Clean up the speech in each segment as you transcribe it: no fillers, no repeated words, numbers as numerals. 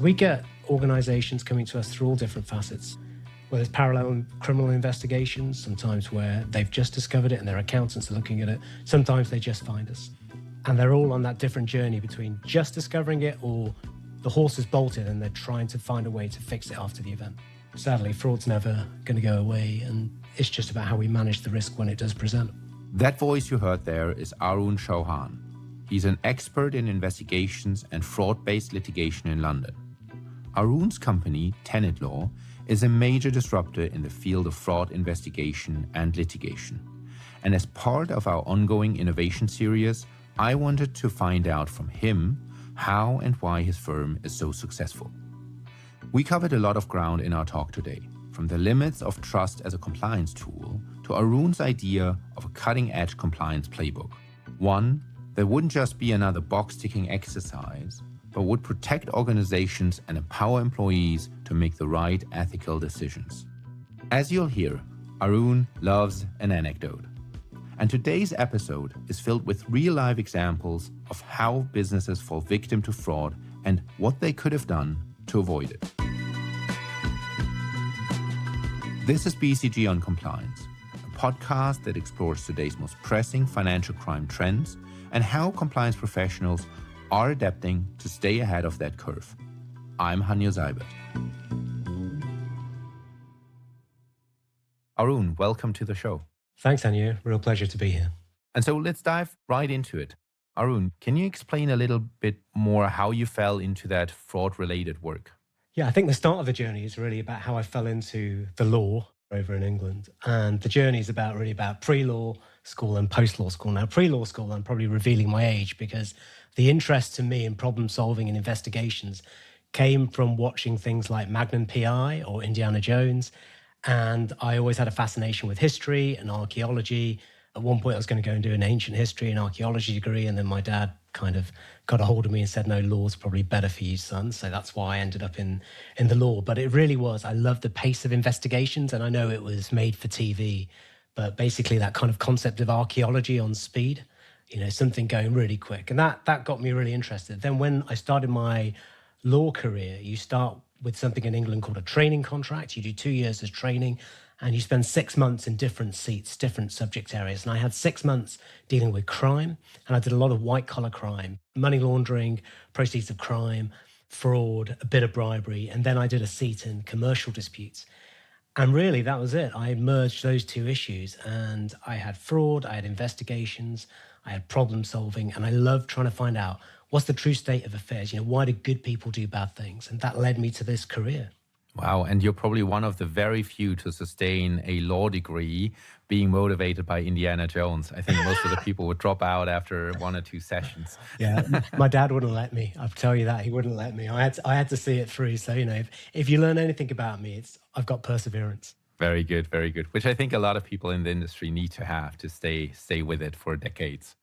We get organizations coming to us through all different facets. Well, there's parallel criminal investigations, sometimes where they've just discovered it and their accountants are looking at it. Sometimes they just find us. And they're all on that different journey between just discovering it or the horse is bolted and they're trying to find a way to fix it after the event. Sadly, fraud's never going to go away, and it's just about how we manage the risk when it does present. That voice you heard there is Arun Chauhan. He's an expert in investigations and fraud-based litigation in London. Arun's company, Tenet Law, is a major disruptor in the field of fraud investigation and litigation. And as part of our ongoing innovation series, I wanted to find out from him how and why his firm is so successful. We covered a lot of ground in our talk today, from the limits of trust as a compliance tool to Arun's idea of a cutting-edge compliance playbook. One that wouldn't just be another box-ticking exercise, but would protect organizations and empower employees to make the right ethical decisions. As you'll hear, Arun loves an anecdote. And today's episode is filled with real-life examples of how businesses fall victim to fraud and what they could have done to avoid it. This is BCG on Compliance, a podcast that explores today's most pressing financial crime trends and how compliance professionals are adapting to stay ahead of that curve. I'm Hanjo Seibert. Arun, welcome to the show. Thanks, Hanjo. Real pleasure to be here. And so let's dive right into it. Arun, can you explain a little bit more how you fell into that fraud-related work? Yeah, I think the start of the journey is really about how I fell into the law over in England. And the journey is really about pre-law school and post-law school. Now, pre-law school, I'm probably revealing my age because the interest to me in problem solving and investigations came from watching things like Magnum PI or Indiana Jones. And I always had a fascination with history and archaeology. At one point, I was going to go and do an ancient history and archaeology degree. And then my dad kind of got a hold of me and said, no, law's probably better for you, son. So that's why I ended up in the law. But it really was. I loved the pace of investigations. And I know it was made for TV. But basically that kind of concept of archaeology on speed, something going really quick. And that got me really interested. Then when I started my law career, you start with something in England called a training contract. You do 2 years as training and you spend 6 months in different seats, different subject areas. And I had 6 months dealing with crime, and I did a lot of white collar crime, money laundering, proceeds of crime, fraud, a bit of bribery. And then I did a seat in commercial disputes. And really, that was it. I merged those two issues, and I had fraud, I had investigations, I had problem solving, and I loved trying to find out what's the true state of affairs. Why do good people do bad things? And that led me to this career. Wow, and you're probably one of the very few to sustain a law degree being motivated by Indiana Jones. I think most of the people would drop out after 1 or 2 sessions. Yeah, my dad wouldn't let me. I'll tell you that. He wouldn't let me. I had to see it through. So, if you learn anything about me, I've got perseverance. Very good, very good. Which I think a lot of people in the industry need to have to stay with it for decades.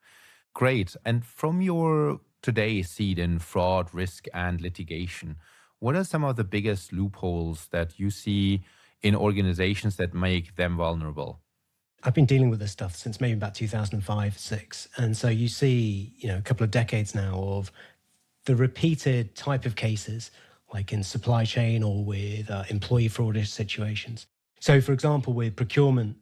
Great. And from your today's seat in fraud, risk, and litigation, what are some of the biggest loopholes that you see in organizations that make them vulnerable? I've been dealing with this stuff since maybe about 2005, 6. And so you see, a couple of decades now of the repeated type of cases, like in supply chain or with employee fraud situations. So, for example, with procurement,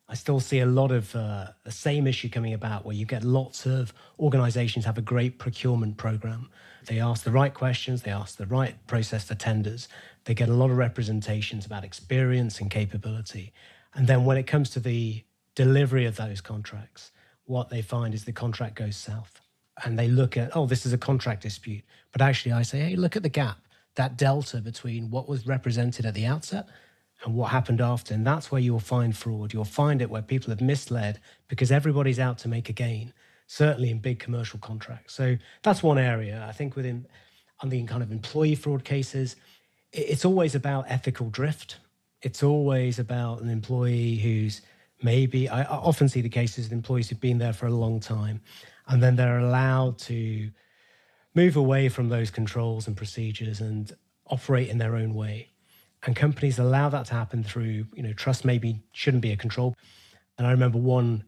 I still see a lot of the same issue coming about where you get lots of organizations have a great procurement program. They ask the right questions, they ask the right process for tenders. They get a lot of representations about experience and capability. And then when it comes to the delivery of those contracts, what they find is the contract goes south. And they look at, this is a contract dispute. But actually I say, hey, look at the gap, that delta between what was represented at the outset and what happened after. And that's where you'll find fraud. You'll find it where people have misled because everybody's out to make a gain, certainly in big commercial contracts. So that's one area. I think on the kind of employee fraud cases, it's always about ethical drift. It's always about an employee who's I often see the cases of employees who've been there for a long time, and then they're allowed to move away from those controls and procedures and operate in their own way. And companies allow that to happen through, trust maybe shouldn't be a control. And I remember one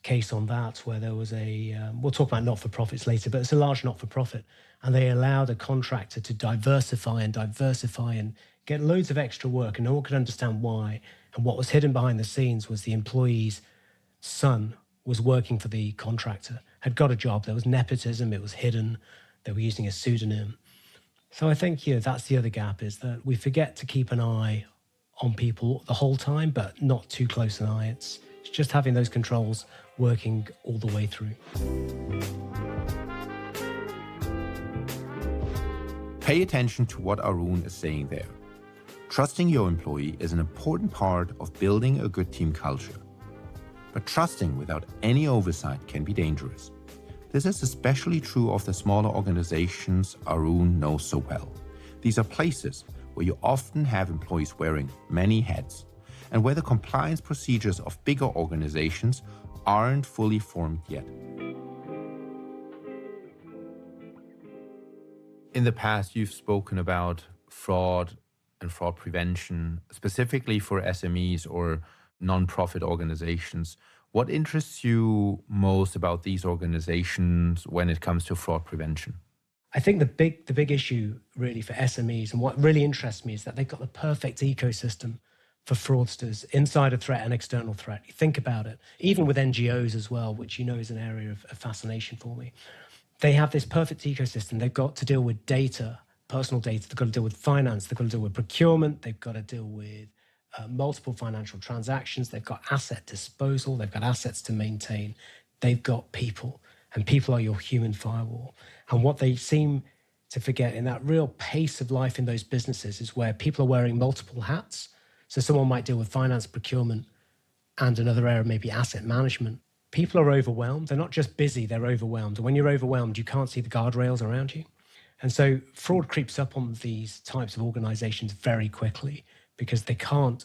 case on that where there was we'll talk about not-for-profits later, but it's a large not-for-profit, and they allowed a contractor to diversify and get loads of extra work, and no one could understand why. And what was hidden behind the scenes was the employee's son was working for the contractor, had got a job. There was nepotism, it was hidden. They were using a pseudonym. So I think, that's the other gap, is that we forget to keep an eye on people the whole time, but not too close an eye. It's just having those controls working all the way through. Pay attention to what Arun is saying there. Trusting your employee is an important part of building a good team culture. But trusting without any oversight can be dangerous. This is especially true of the smaller organizations Arun knows so well. These are places where you often have employees wearing many hats, and where the compliance procedures of bigger organizations aren't fully formed yet. In the past, you've spoken about fraud and fraud prevention, specifically for SMEs or non-profit organizations. What interests you most about these organizations when it comes to fraud prevention? I think the big issue really for SMEs, and what really interests me, is that they've got the perfect ecosystem for fraudsters, inside a threat and external threat. You think about it, even with NGOs as well, which is an area of fascination for me. They have this perfect ecosystem. They've got to deal with data, personal data. They've got to deal with finance. They've got to deal with procurement. They've got to deal with multiple financial transactions. They've got asset disposal. They've got assets to maintain. They've got people, and people are your human firewall. And what they seem to forget in that real pace of life in those businesses is where people are wearing multiple hats. So someone might deal with finance, procurement, and another area, maybe asset management. People are overwhelmed. They're not just busy, they're overwhelmed. And when you're overwhelmed, you can't see the guardrails around you. And so fraud creeps up on these types of organizations very quickly because they can't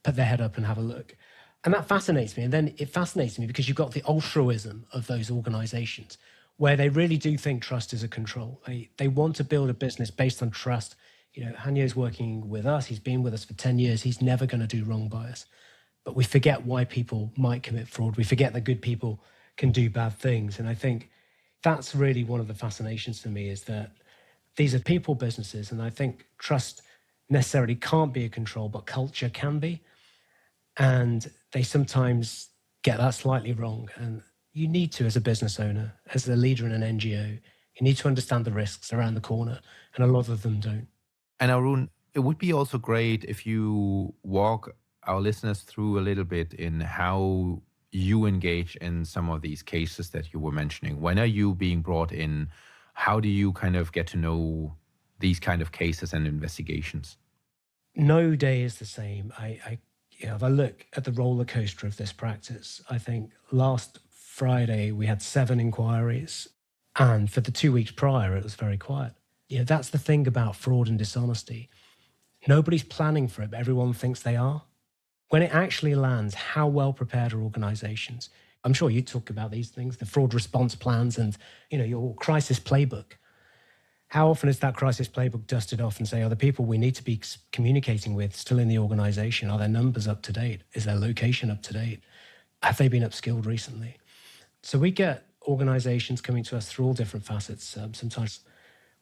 put their head up and have a look. And that fascinates me. And then it fascinates me because you've got the altruism of those organizations where they really do think trust is a control. They want to build a business based on trust. Hanjo's working with us. He's been with us for 10 years. He's never going to do wrong by us. But we forget why people might commit fraud. We forget that good people can do bad things. And I think that's really one of the fascinations for me, is that these are people businesses. And I think trust necessarily can't be a control, but culture can be. And they sometimes get that slightly wrong. And you need to, as a business owner, as a leader in an NGO, you need to understand the risks around the corner. And a lot of them don't. And Arun, it would be also great if you walk our listeners through a little bit in how you engage in some of these cases that you were mentioning. When are you being brought in? How do you kind of get to know these kind of cases and investigations? No day is the same. If I look at the roller coaster of this practice, I think last Friday we had 7 inquiries, and for the 2 weeks prior it was very quiet. That's the thing about fraud and dishonesty. Nobody's planning for it, but everyone thinks they are. When it actually lands, how well prepared are organizations? I'm sure you talk about these things, the fraud response plans and, your crisis playbook. How often is that crisis playbook dusted off and say, are the people we need to be communicating with still in the organization? Are their numbers up to date? Is their location up to date? Have they been upskilled recently? So we get organizations coming to us through all different facets, sometimes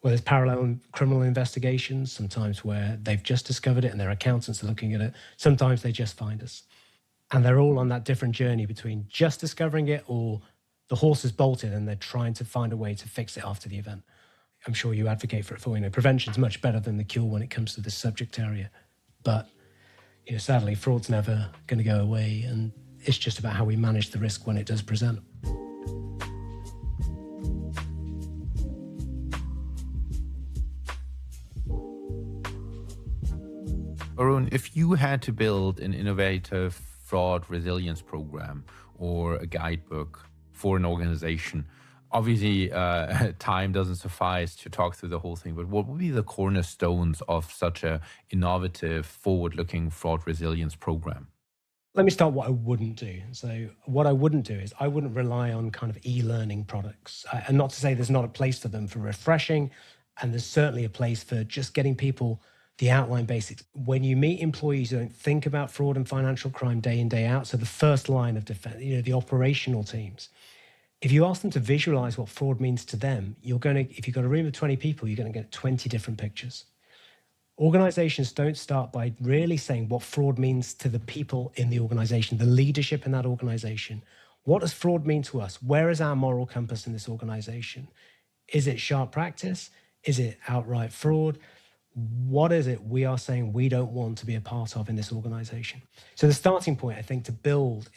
where there's parallel criminal investigations, sometimes where they've just discovered it and their accountants are looking at it. Sometimes they just find us. And they're all on that different journey between just discovering it or the horse has bolted and they're trying to find a way to fix it after the event. I'm sure you advocate for it for, prevention's much better than the cure when it comes to this subject area. But, sadly, fraud's never going to go away. And it's just about how we manage the risk when it does present. Arun, if you had to build an innovative fraud resilience program or a guidebook for an organization, obviously time doesn't suffice to talk through the whole thing, but what would be the cornerstones of such an innovative, forward-looking fraud resilience program? Let me start what I wouldn't do. So what I wouldn't do is I wouldn't rely on kind of e-learning products. And not to say there's not a place for them for refreshing, and there's certainly a place for just getting people the outline basics. When you meet employees who don't think about fraud and financial crime day in, day out, so the first line of defense, the operational teams, if you ask them to visualize what fraud means to them, if you've got a room of 20 people, you're going to get 20 different pictures. Organizations don't start by really saying what fraud means to the people in the organization, the leadership in that organization. What does fraud mean to us? Where is our moral compass in this organization? Is it sharp practice? Is it outright fraud? What is it we are saying we don't want to be a part of in this organization? So the starting point, I think, to build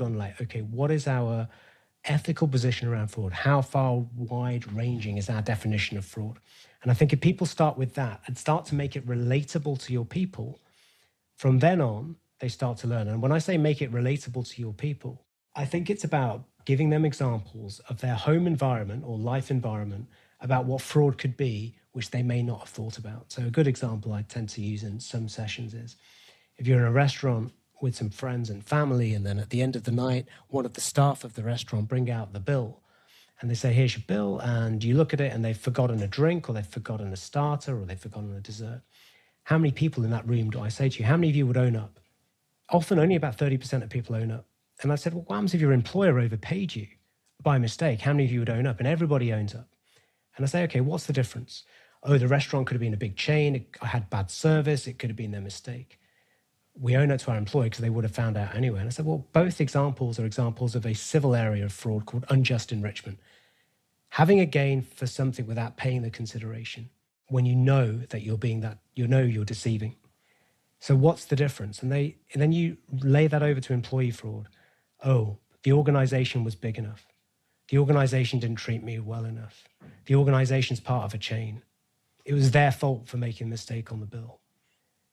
on okay, what is our ethical position around fraud? How far wide ranging is our definition of fraud? And I think if people start with that and start to make it relatable to your people, from then on, they start to learn. And when I say make it relatable to your people, I think it's about giving them examples of their home environment or life environment about what fraud could be, which they may not have thought about. So a good example I tend to use in some sessions is if you're in a restaurant with some friends and family, and then at the end of the night, one of the staff of the restaurant bring out the bill and they say, here's your bill, and you look at it and they've forgotten a drink or they've forgotten a starter or they've forgotten a dessert. How many people in that room do I say to you, how many of you would own up? Often only about 30% of people own up. And I said, well, what happens if your employer overpaid you by mistake? How many of you would own up? And everybody owns up. And I say, okay, what's the difference? Oh, the restaurant could have been a big chain. I had bad service. It could have been their mistake. We own it to our employer because they would have found out anyway. And I said, well, both examples are examples of a civil area of fraud called unjust enrichment. Having a gain for something without paying the consideration when you know that you're deceiving. So what's the difference? And then you lay that over to employee fraud. Oh, the organization was big enough. The organization didn't treat me well enough. The organization's part of a chain. It was their fault for making a mistake on the bill.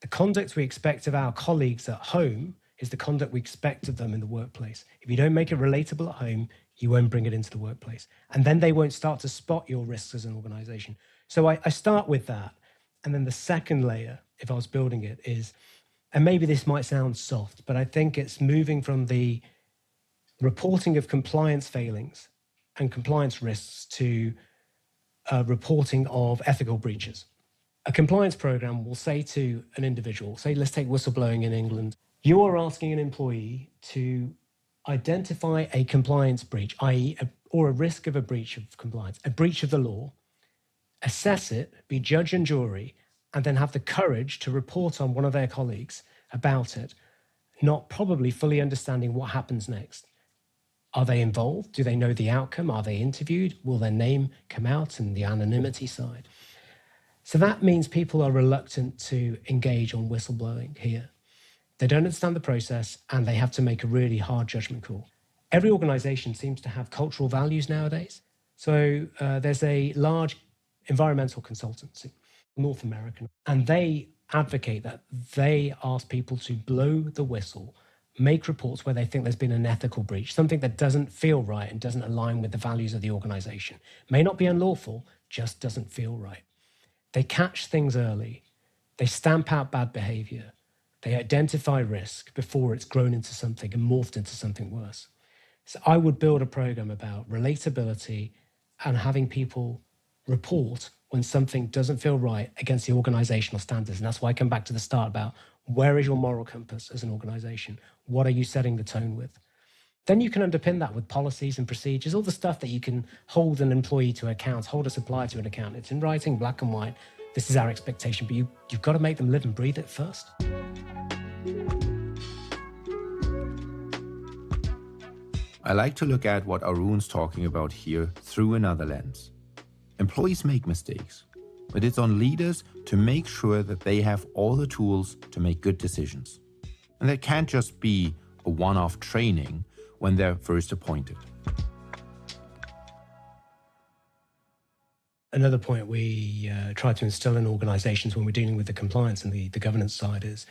The conduct we expect of our colleagues at home is the conduct we expect of them in the workplace. If you don't make it relatable at home, you won't bring it into the workplace. And then they won't start to spot your risks as an organization. So I start with that. And then the second layer, if I was building it, is, and maybe this might sound soft, but I think it's moving from the reporting of compliance failings and compliance risks to reporting of ethical breaches. A compliance program will say to an individual, say, let's take whistleblowing in England. You are asking an employee to identify a compliance breach, i.e., or a risk of a breach of compliance, a breach of the law, assess it, be judge and jury, and then have the courage to report on one of their colleagues about it, not probably fully understanding what happens next. Are they involved? Do they know the outcome? Are they interviewed? Will their name come out in the anonymity side? So that means people are reluctant to engage on whistleblowing here. They don't understand the process and they have to make a really hard judgment call. Every organization seems to have cultural values nowadays. So there's a large environmental consultancy, North American, and they advocate that they ask people to blow the whistle, make reports where they think there's been an ethical breach, something that doesn't feel right and doesn't align with the values of the organization. May not be unlawful, just doesn't feel right. They catch things early. They stamp out bad behavior. They identify risk before it's grown into something and morphed into something worse. So I would build a program about relatability and having people report when something doesn't feel right against the organizational standards. And that's why I come back to the start about where is your moral compass as an organization? What are you setting the tone with? Then you can underpin that with policies and procedures, all the stuff that you can hold an employee to account, hold a supplier to an account. It's in writing, black and white. This is our expectation, but you've got to make them live and breathe it first. I like to look at what Arun's talking about here through another lens. Employees make mistakes, but it's on leaders to make sure that they have all the tools to make good decisions. And that can't just be a one-off training when they're first appointed. Another point we try to instill in organizations when we're dealing with the compliance and the governance side is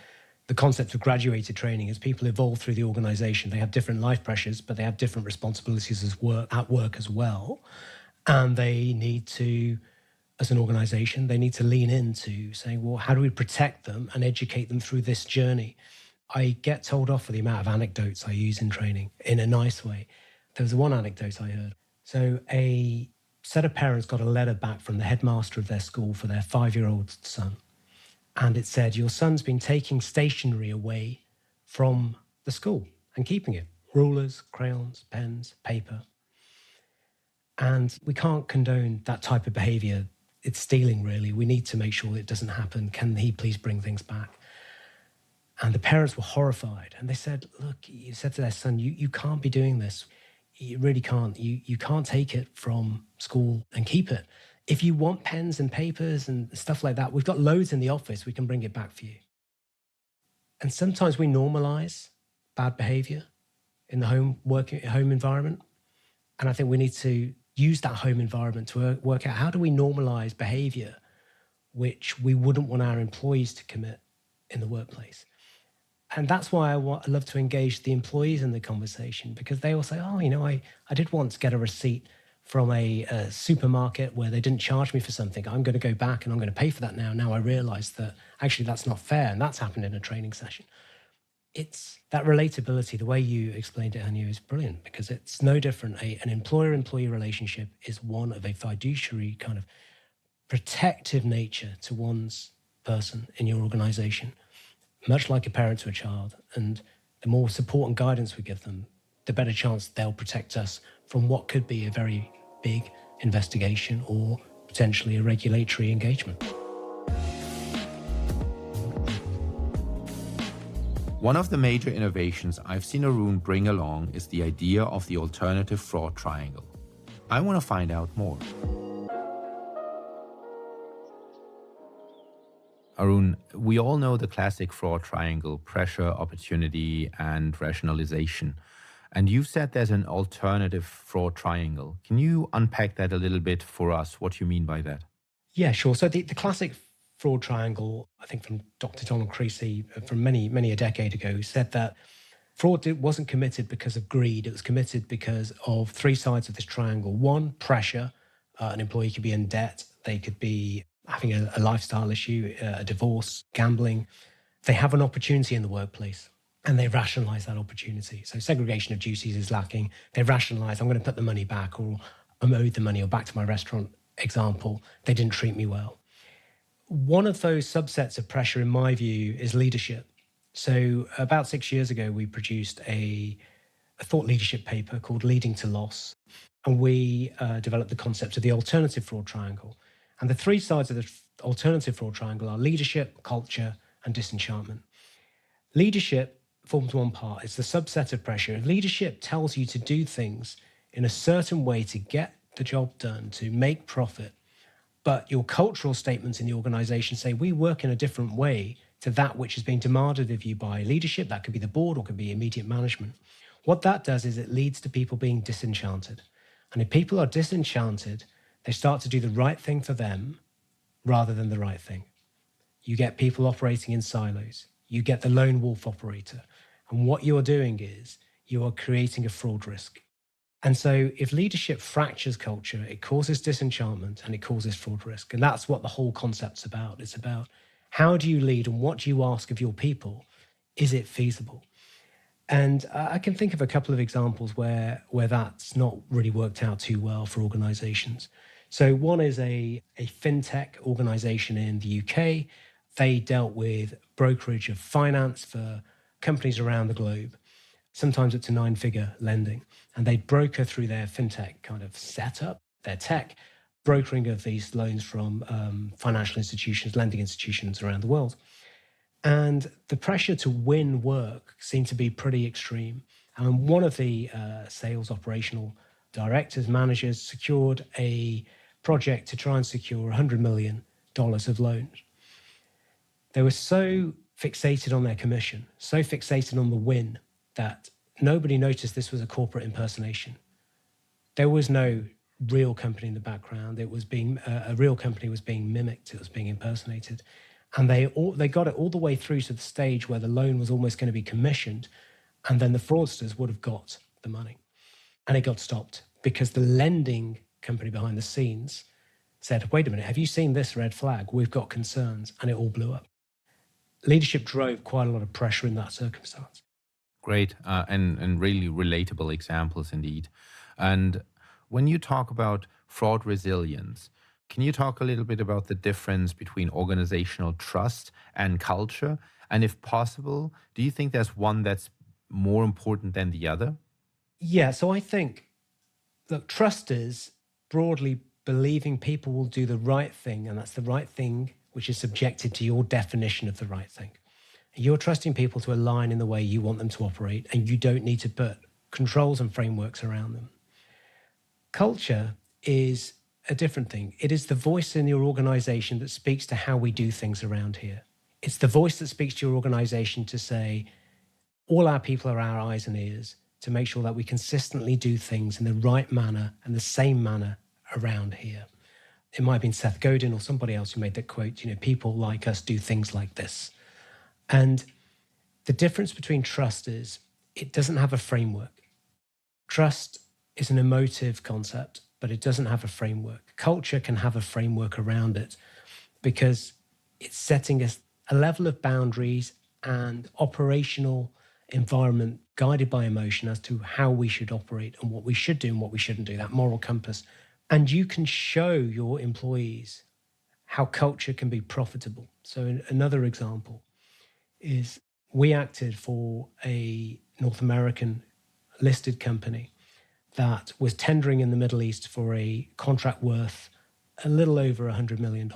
the concept of graduated training. As people evolve through the organization, they have different life pressures, but they have different responsibilities at work as well. And they need to, as an organization, they need to lean into saying, well, how do we protect them and educate them through this journey? I get told off for the amount of anecdotes I use in training in a nice way. There was one anecdote I heard. So a set of parents got a letter back from the headmaster of their school for their 5-year-old son. And it said, your son's been taking stationery away from the school and keeping it. Rulers, crayons, pens, paper. And we can't condone that type of behavior. It's stealing, really. We need to make sure it doesn't happen. Can he please bring things back? And the parents were horrified. And they said, look, you said to their son, you can't be doing this. You really can't. You can't take it from school and keep it. If you want pens and papers and stuff like that, we've got loads in the office. We can bring it back for you. And sometimes we normalize bad behavior in the home environment. And I think we need to use that home environment to work out how do we normalize behavior which we wouldn't want our employees to commit in the workplace. And that's why I love to engage the employees in the conversation, because they all say, oh, I did once get a receipt from a supermarket where they didn't charge me for something. I'm going to go back and I'm going to pay for that now. Now I realize that actually that's not fair. And that's happened in a training session. It's that relatability, the way you explained it, Hanjo, is brilliant, because it's no different. An employer-employee relationship is one of a fiduciary kind of protective nature to one's person in your organization, much like a parent to a child. And the more support and guidance we give them, the better chance they'll protect us from what could be a very big investigation or potentially a regulatory engagement. One of the major innovations I've seen Arun bring along is the idea of the alternative fraud triangle. I want to find out more. Arun, we all know the classic fraud triangle: pressure, opportunity, and rationalization. And you've said there's an alternative fraud triangle. Can you unpack that a little bit for us, what you mean by that? Yeah, sure. So the classic fraud triangle, I think from Dr. Donald Creasy from many a decade ago, said that fraud wasn't committed because of greed. It was committed because of three sides of this triangle. One, pressure. An employee could be in debt. They could be having a lifestyle issue, a divorce, gambling. They have an opportunity in the workplace and they rationalize that opportunity. So segregation of duties is lacking. They rationalize, I'm going to put the money back, or I'm owed the money, or back to my restaurant example, they didn't treat me well. One of those subsets of pressure, in my view, is leadership. So about 6 years ago, we produced a thought leadership paper called Leading to Loss. And we developed the concept of the alternative fraud triangle. And the three sides of the alternative fraud triangle are leadership, culture, and disenchantment. Leadership forms one part. It's the subset of pressure. If leadership tells you to do things in a certain way to get the job done, to make profit, but your cultural statements in the organization say we work in a different way to that which is being demanded of you by leadership, that could be the board or could be immediate management. What that does is it leads to people being disenchanted. And if people are disenchanted, they start to do the right thing for them rather than the right thing. You get people operating in silos. You get the lone wolf operator. And what you're doing is you are creating a fraud risk. And so if leadership fractures culture, it causes disenchantment and it causes fraud risk. And that's what the whole concept's about. It's about how do you lead and what do you ask of your people? Is it feasible? And I can think of a couple of examples where that's not really worked out too well for organizations. So one is a fintech organization in the UK. They dealt with brokerage of finance for companies around the globe, sometimes up to 9-figure lending. And they'd broker through their fintech kind of setup, their tech, brokering of these loans from financial institutions, lending institutions around the world. And the pressure to win work seemed to be pretty extreme. And one of the sales operational directors, managers, secured a project to try and secure $100 million of loans. They were so fixated on their commission, so fixated on the win, that nobody noticed this was a corporate impersonation. There was no real company in the background. It was a real company was being mimicked. It was being impersonated. And they got it all the way through to the stage where the loan was almost going to be commissioned, and then the fraudsters would have got the money. And it got stopped because the lending company behind the scenes said, wait a minute, have you seen this red flag? We've got concerns. And it all blew up. Leadership drove quite a lot of pressure in that circumstance. Great, and really relatable examples indeed. And when you talk about fraud resilience, Can you talk a little bit about the difference between organizational trust and culture? And if possible, do you think there's one that's more important than the other? Yeah, so I think that trust is broadly believing people will do the right thing, and that's the right thing which is subjected to your definition of the right thing. You're trusting people to align in the way you want them to operate, and you don't need to put controls and frameworks around them. Culture is a different thing. It is the voice in your organization that speaks to how we do things around here. It's the voice that speaks to your organization to say, all our people are our eyes and ears, to make sure that we consistently do things in the right manner and the same manner around here. It might have been Seth Godin or somebody else who made that quote, people like us do things like this. And the difference between trust is it doesn't have a framework. Trust is an emotive concept, but it doesn't have a framework. Culture can have a framework around it because it's setting a level of boundaries and operational environment guided by emotion as to how we should operate and what we should do and what we shouldn't do, that moral compass. And you can show your employees how culture can be profitable. So another example is we acted for a North American listed company that was tendering in the Middle East for a contract worth a little over $100 million.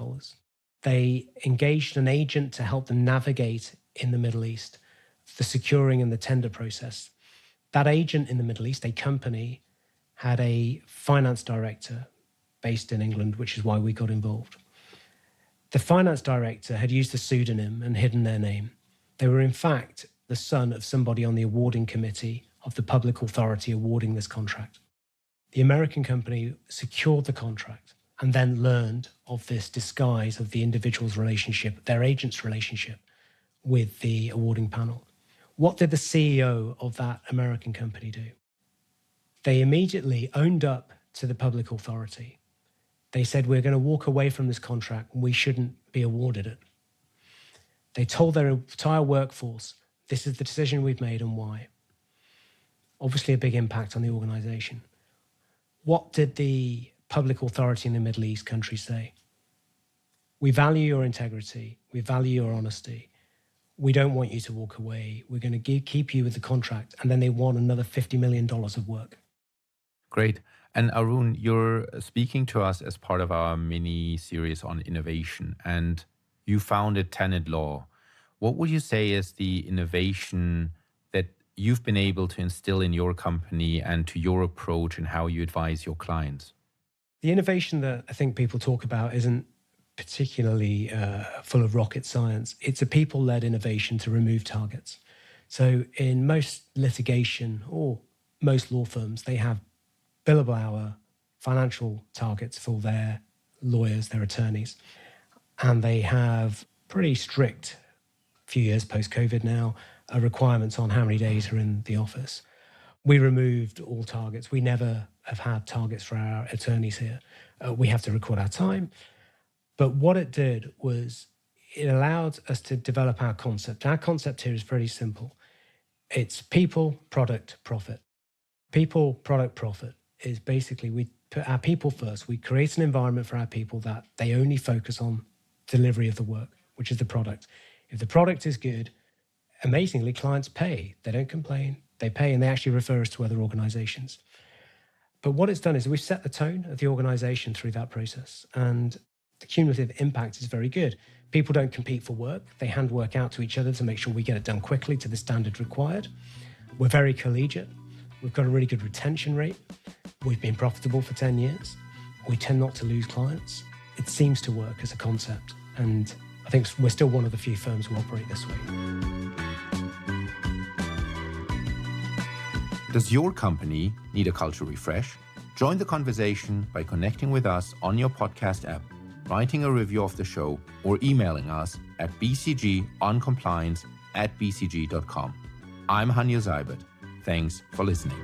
They engaged an agent to help them navigate in the Middle East, the securing and the tender process. That agent in the Middle East, a company, had a finance director based in England, which is why we got involved. The finance director had used a pseudonym and hidden their name. They were in fact the son of somebody on the awarding committee of the public authority awarding this contract. The American company secured the contract and then learned of this disguise of the individual's relationship, their agent's relationship with the awarding panel. What did the CEO of that American company do? They immediately owned up to the public authority. They said, we're going to walk away from this contract. We shouldn't be awarded it. They told their entire workforce, this is the decision we've made and why. Obviously a big impact on the organization. What did the public authority in the Middle East country say? We value your integrity. We value your honesty. We don't want you to walk away. We're going to keep you with the contract. And then they won another $50 million of work. Great. And Arun, you're speaking to us as part of our mini series on innovation, and you founded Tenet Law. What would you say is the innovation that you've been able to instill in your company and to your approach and how you advise your clients? The innovation that I think people talk about isn't particularly full of rocket science. It's a people-led innovation to remove targets. So in most litigation or most law firms, they have billable hour financial targets for their lawyers, their attorneys. And they have pretty strict, few years post-COVID now, requirements on how many days are in the office. We removed all targets. We never have had targets for our attorneys here. We have to record our time. But what it did was it allowed us to develop our concept. Our concept here is pretty simple. It's people, product, profit. People, product, profit is basically we put our people first. We create an environment for our people that they only focus on delivery of the work, which is the product. If the product is good, amazingly, clients pay. They don't complain. They pay, and they actually refer us to other organizations. But what it's done is we've set the tone of the organization through that process, and the cumulative impact is very good. People don't compete for work. They hand work out to each other to make sure we get it done quickly to the standard required. We're very collegiate. We've got a really good retention rate. We've been profitable for 10 years. We tend not to lose clients. It seems to work as a concept, and I think we're still one of the few firms who operate this way. Does your company need a culture refresh? Join the conversation by connecting with us on your podcast app, writing a review of the show, or emailing us at bcgoncompliance@bcg.com. I'm Hanjo Seibert. Thanks for listening.